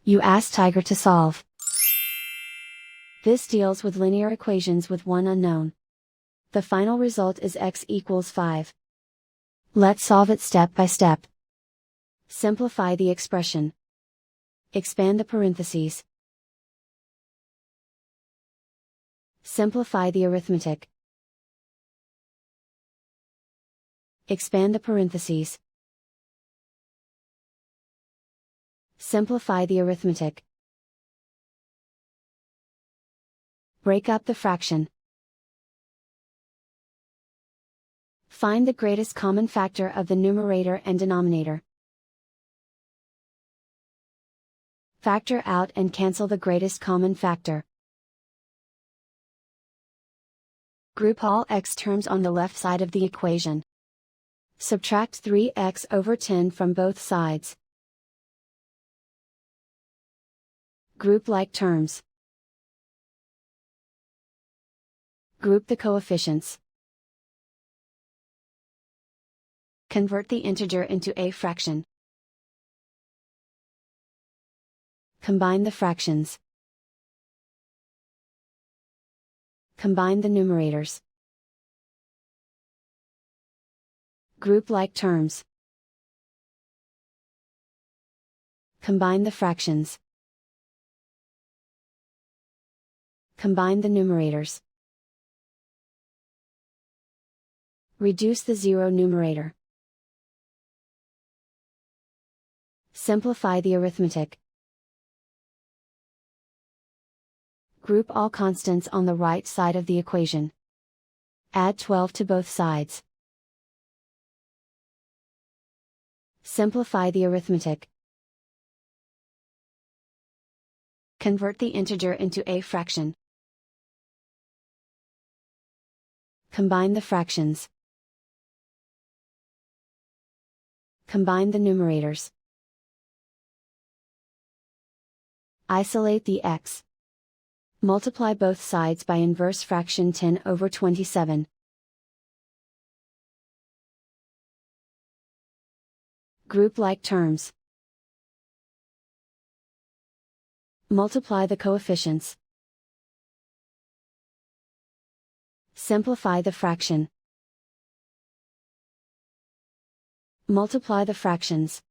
You ask Tiger to solve. This deals with linear equations with one unknown. The final result is x equals 5. Let's solve it step by step. Simplify the expression. Expand the parentheses. Simplify the arithmetic. Expand the parentheses. Simplify the arithmetic. Break up the fraction. Find the greatest common factor of the numerator and denominator. Factor out and cancel the greatest common factor. Group all x terms on the left side of the equation. Subtract 3x over 10 from both sides. Group like terms. Group the coefficients. Convert the integer into a fraction. Combine the fractions. Combine the numerators. Group like terms. Combine the fractions. Combine the numerators. Reduce the zero numerator. Simplify the arithmetic. Group all constants on the right side of the equation. Add 12 to both sides. Simplify the arithmetic. Convert the integer into a fraction. Combine the fractions. Combine the numerators. Isolate the x. Multiply both sides by inverse fraction 10 over 27. Group like terms. Multiply the coefficients. Simplify the fraction. Multiply the fractions.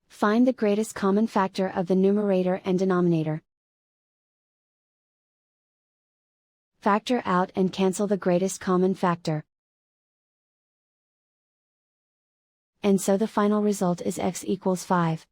Find the greatest common factor of the numerator and denominator. Factor out and cancel the greatest common factor. And so the final result is x equals 5.